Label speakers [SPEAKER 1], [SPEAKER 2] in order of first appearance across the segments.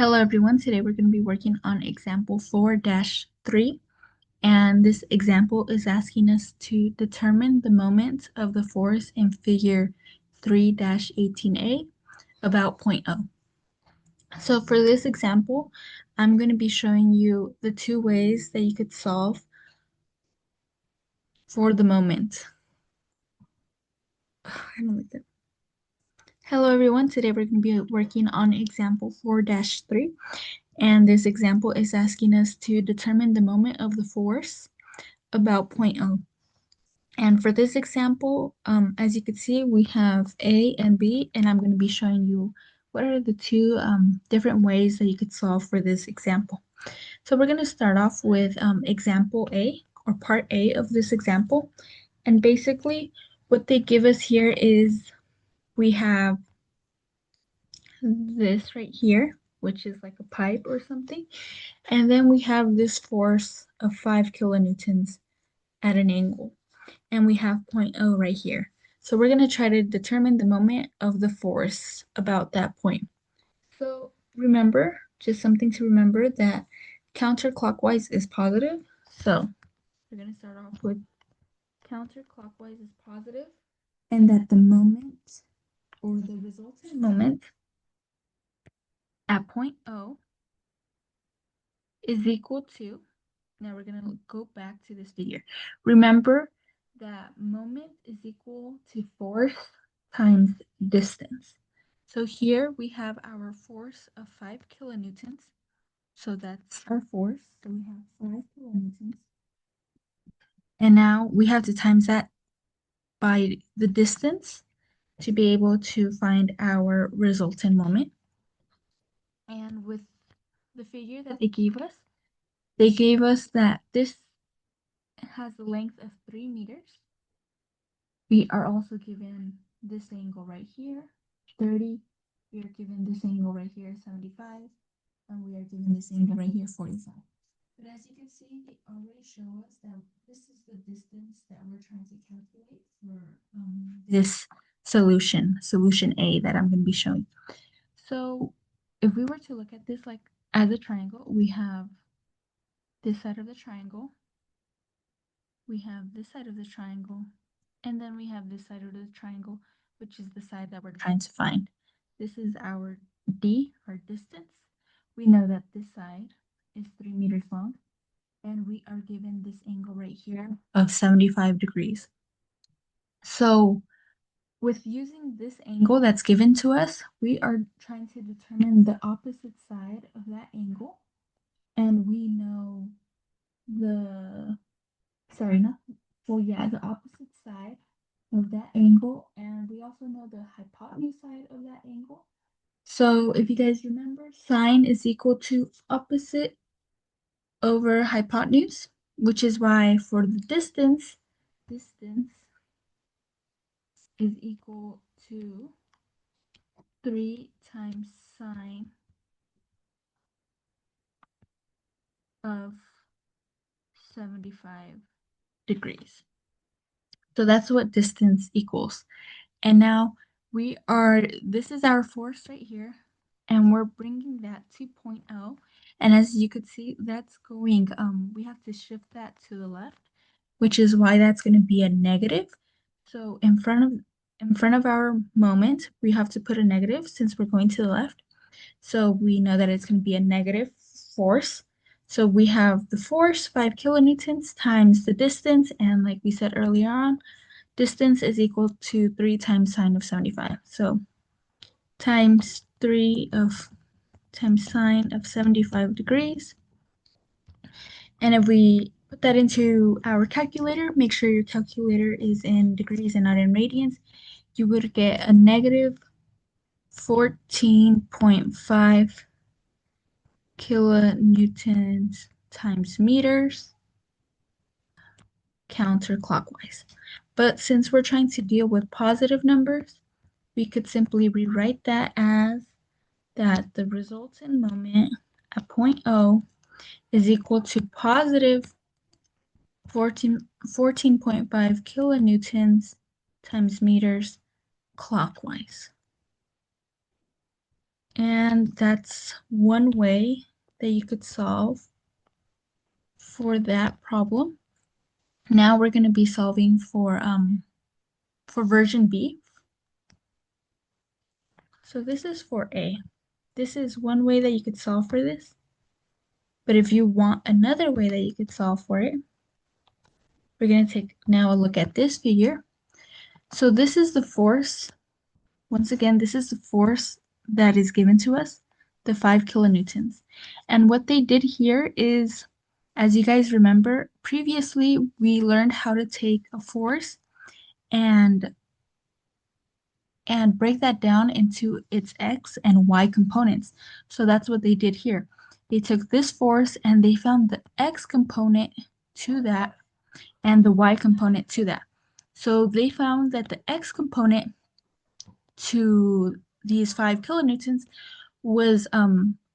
[SPEAKER 1] Hello everyone, today we're going to be working on example 4-3, and this example is asking us to determine the moment of the force in figure 3-18a about point O. So for this example, I'm going to be showing you the two ways that you could solve for the moment. I don't like that. Hello everyone, today we're going to be working on example 4-3. And this example is asking us to determine the moment of the force about point O. And for this example, as you can see, we have A and B, and I'm going to be showing you what are the two different ways that you could solve for this example. So we're going to start off with example A, or part A of this example. And basically, what they give us here is we have this right here, which is like a pipe or something. And then we have this force of 5 kilonewtons at an angle. And we have point O right here. So we're going to try to determine the moment of the force about that point. So remember, just something to remember, that counterclockwise is positive. So we're going to start off with counterclockwise is positive, and that the moment or the resultant moment at point O is equal to, now we're going to go back to this figure. Remember that moment is equal to force times distance. So here we have our force of 5 kilonewtons. So that's our force. So we have 5 kilonewtons. And now we have to times that by the distance to be able to find our resultant moment. And with the figure that they gave us that this has a length of 3 meters. We are also given this angle right here, 30. We are given this angle right here, 75. And we are given this angle right here, 45. But as you can see, they already show us that this is the distance that we're trying to calculate for this solution A that I'm going to be showing. So if we were to look at this like as a triangle, we have this side of the triangle, we have this side of the triangle, and then we have this side of the triangle, which is the side that we're trying to find. This is our D, our distance. We know that this side is 3 meters long, and we are given this angle right here of 75 degrees. So with using this angle that's given to us, we are trying to determine the opposite side of that angle. And we know the, sorry, not, well, yeah, the opposite side of that angle, and we also know the hypotenuse side of that angle. So if you guys remember, sine is equal to opposite over hypotenuse, which is why for the distance is equal to 3 times sine of 75 degrees. So that's what distance equals. And now this is our force right here, and we're bringing that to point O. And as you could see, that's going, we have to shift that to the left, which is why that's going to be a negative. So in front of our moment, we have to put a negative since we're going to the left. So we know that it's going to be a negative force. So we have the force, 5 kilonewtons, times the distance, and like we said earlier on, distance is equal to 3 times sine of 75. So times 3 of times sine of 75 degrees. And if we put that into our calculator, make sure your calculator is in degrees and not in radians, you would get a negative 14.5 kilonewtons times meters counterclockwise. But since we're trying to deal with positive numbers, we could simply rewrite that as that the resultant moment at point O is equal to positive 14.5 kilonewtons times meters clockwise. And that's one way that you could solve for that problem. Now we're going to be solving for version B. So this is for A. This is one way that you could solve for this. But if you want another way that you could solve for it, we're going to take now a look at this figure. So this is the force. Once again, this is the force that is given to us, the 5 kilonewtons. And what they did here is, as you guys remember, previously we learned how to take a force and break that down into its x and y components. So that's what they did here. They took this force and they found the x component to that and the y component to that. So they found that the x component to these 5 kilonewtons was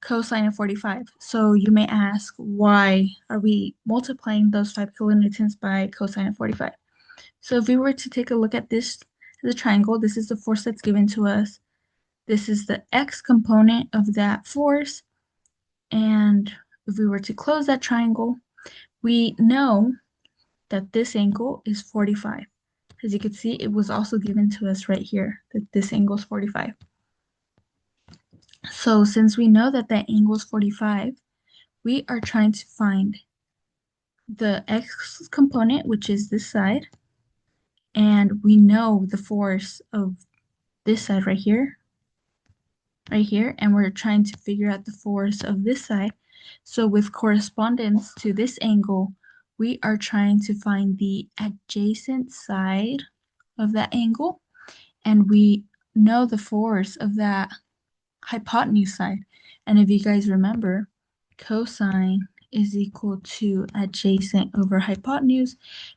[SPEAKER 1] cosine of 45. So you may ask, why are we multiplying those 5 kilonewtons by cosine of 45? So if we were to take a look at this as a triangle, this is the force that's given to us. This is the x component of that force. And if we were to close that triangle, we know that this angle is 45. As you can see, it was also given to us right here, that this angle is 45. So since we know that that angle is 45, we are trying to find the x component, which is this side, and we know the force of this side right here, and we're trying to figure out the force of this side. So with correspondence to this angle, we are trying to find the adjacent side of that angle, and we know the force of that hypotenuse side. And if you guys remember, cosine is equal to adjacent over hypotenuse,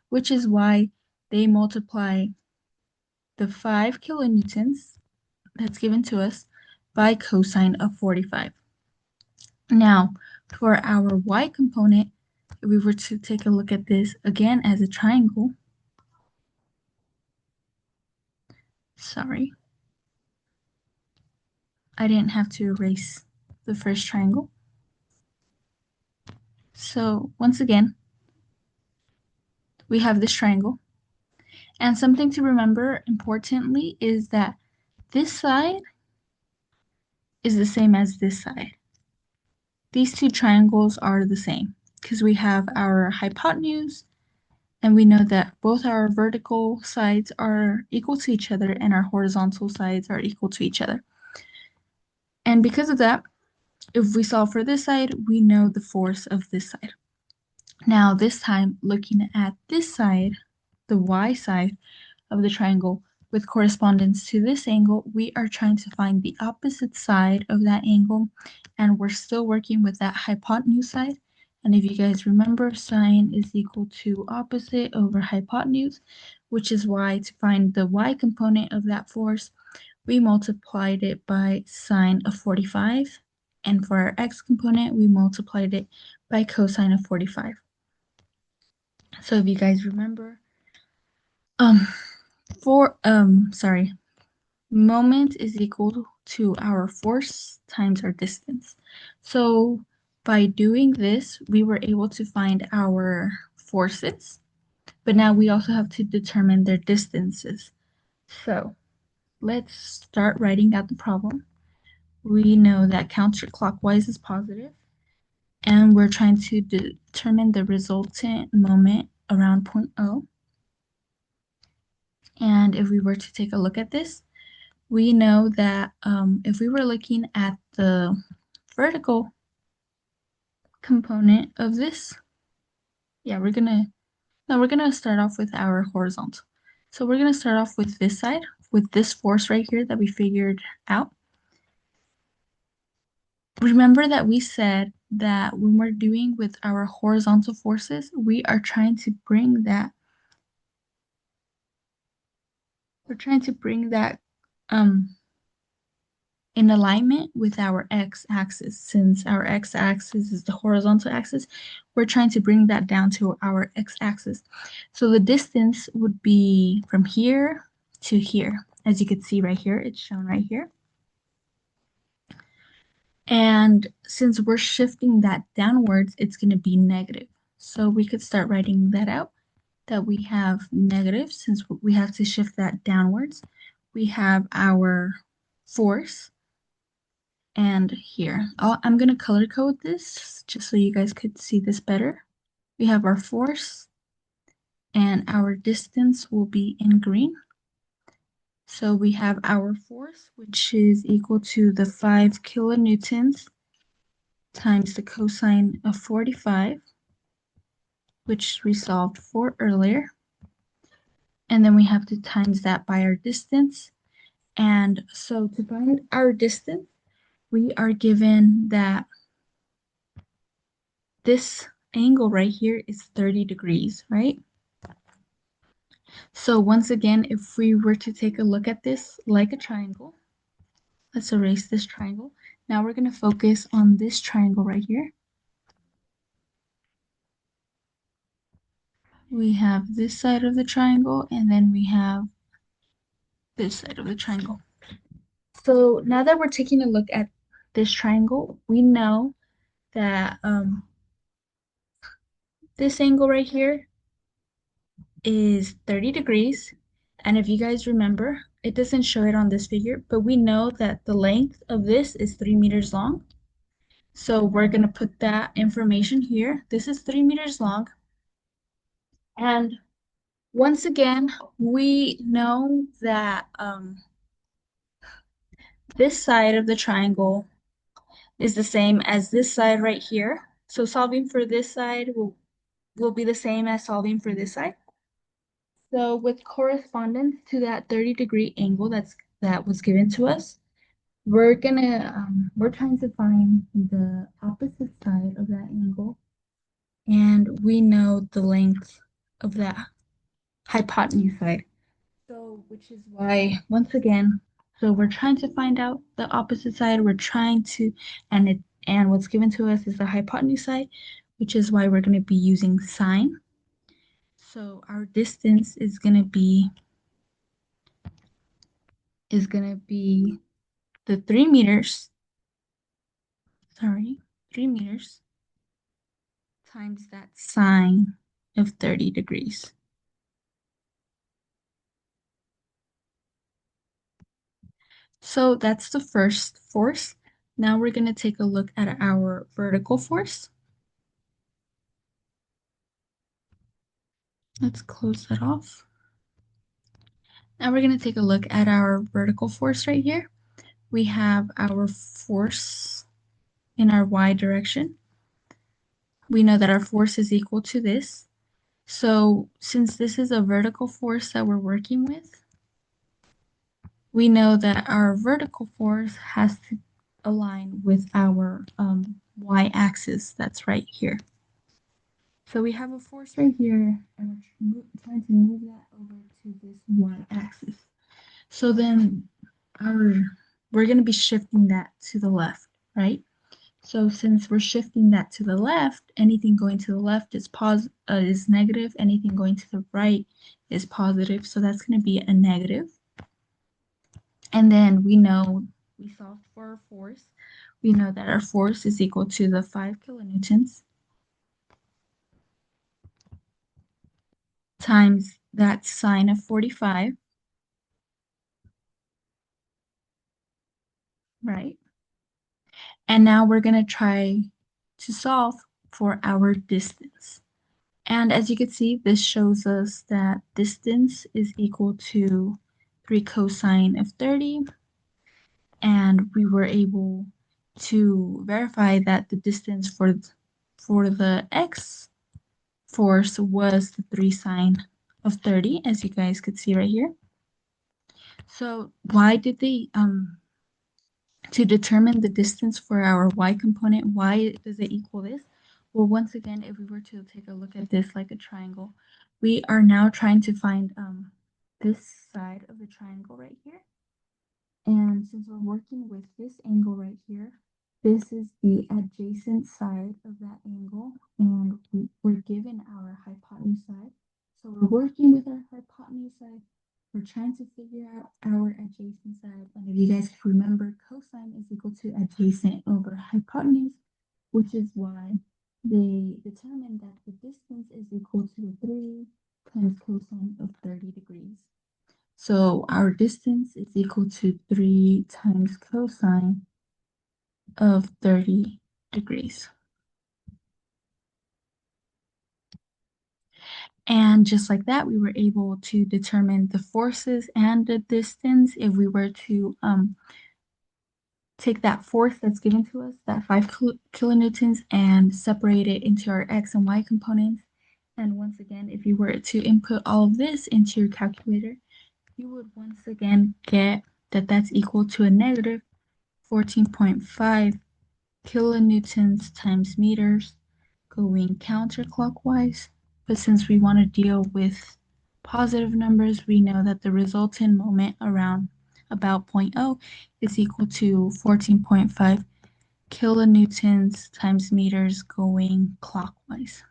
[SPEAKER 1] which is why they multiply the 5 kilonewtons that's given to us by cosine of 45. Now, for our y component, if we were to take a look at this again as a triangle, sorry, I didn't have to erase the first triangle. So once again, we have this triangle. And something to remember importantly is that this side is the same as this side. These two triangles are the same because we have our hypotenuse and we know that both our vertical sides are equal to each other and our horizontal sides are equal to each other. And because of that, if we solve for this side, we know the force of this side. Now, this time, looking at this side, the y side of the triangle, with correspondence to this angle, we are trying to find the opposite side of that angle, and we're still working with that hypotenuse side. And if you guys remember, sine is equal to opposite over hypotenuse, which is why to find the y component of that force, we multiplied it by sine of 45. And for our x component, we multiplied it by cosine of 45. So if you guys remember, um, moment is equal to our force times our distance. So by doing this, we were able to find our forces, but now we also have to determine their distances. So let's start writing out the problem. We know that counterclockwise is positive, and we're trying to determine the resultant moment around point O. And if we were to take a look at this, we know that if we were looking at the vertical component of this, yeah, we're gonna start off with our horizontal. So we're gonna start off with this side, with this force right here that we figured out. Remember that we said that when we're doing with our horizontal forces, we are trying to bring that, um, in alignment with our x-axis. Since our x-axis is the horizontal axis, we're trying to bring that down to our x-axis. So the distance would be from here to here. As you can see right here, it's shown right here. And since we're shifting that downwards, it's going to be negative. So we could start writing that out, that we have negative since we have to shift that downwards. We have our force, and here, I'm going to color code this just so you guys could see this better. We have our force, and our distance will be in green. So we have our force, which is equal to the 5 kilonewtons times the cosine of 45, which we solved for earlier. And then we have to times that by our distance. And so to find our distance, we are given that this angle right here is 30 degrees, right? So once again, if we were to take a look at this like a triangle, let's erase this triangle. Now we're going to focus on this triangle right here. We have this side of the triangle, and then we have this side of the triangle. So now that we're taking a look at this triangle, we know that this angle right here is 30 degrees. And if you guys remember, it doesn't show it on this figure, but we know that the length of this is 3 meters long. So we're going to put that information here. This is 3 meters long. And once again, we know that this side of the triangle is the same as this side right here. So solving for this side will be the same as solving for this side. So with correspondence to that 30-degree angle that was given to us, we're trying to find the opposite side of that angle, and we know the length of that hypotenuse side. So which is why, once again, so we're trying to find out the opposite side. We're trying to, and what's given to us is the hypotenuse side, which is why we're going to be using sine. So our distance is gonna be the 3 meters, sorry, 3 meters times that sine of 30 degrees. So that's the first force. Now we're going to take a look at our vertical force. Let's close that off. Now we're going to take a look at our vertical force right here. We have our force in our y direction. We know that our force is equal to this. So since this is a vertical force that we're working with, we know that our vertical force has to align with our y-axis that's right here. So we have a force right here, and we're trying to move that over to this y-axis. So then we're going to be shifting that to the left, right? So since we're shifting that to the left, anything going to the left is negative, anything going to the right is positive. So that's going to be a negative. And then we solved for our force. We know that our force is equal to the 5 kilonewtons times that sine of 45, right? And now we're going to try to solve for our distance. And as you can see, this shows us that distance is equal to 3 cosine of 30. And we were able to verify that the distance for the x force was the 3 sine of 30, as you guys could see right here. So why did they, to determine the distance for our y component, why does it equal this? Well, once again, if we were to take a look at this like a triangle, we are now trying to find this side of the triangle right here. And since we're working with this angle right here, this is the adjacent side of that angle, and we're given our hypotenuse side. So we're working with our hypotenuse side, we're trying to figure out our adjacent side. And if you guys remember, cosine is equal to adjacent over hypotenuse, which is why they determined that the distance is equal to 3 times cosine of 30 degrees. So our distance is equal to 3 times cosine of 30 degrees. And just like that, we were able to determine the forces and the distance if we were to take that force that's given to us, that 5 kilonewtons, and separate it into our x and y components. And once again, if you were to input all of this into your calculator, you would once again get that that's equal to a negative 14.5 kilonewtons times meters going counterclockwise. But since we want to deal with positive numbers, we know that the resultant moment around about point O is equal to 14.5 kilonewtons times meters going clockwise.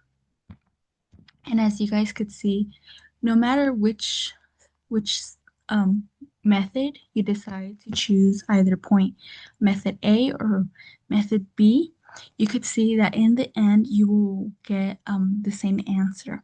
[SPEAKER 1] And as you guys could see, no matter which method you decide to choose, either point method A or method B, you could see that in the end you will get the same answer.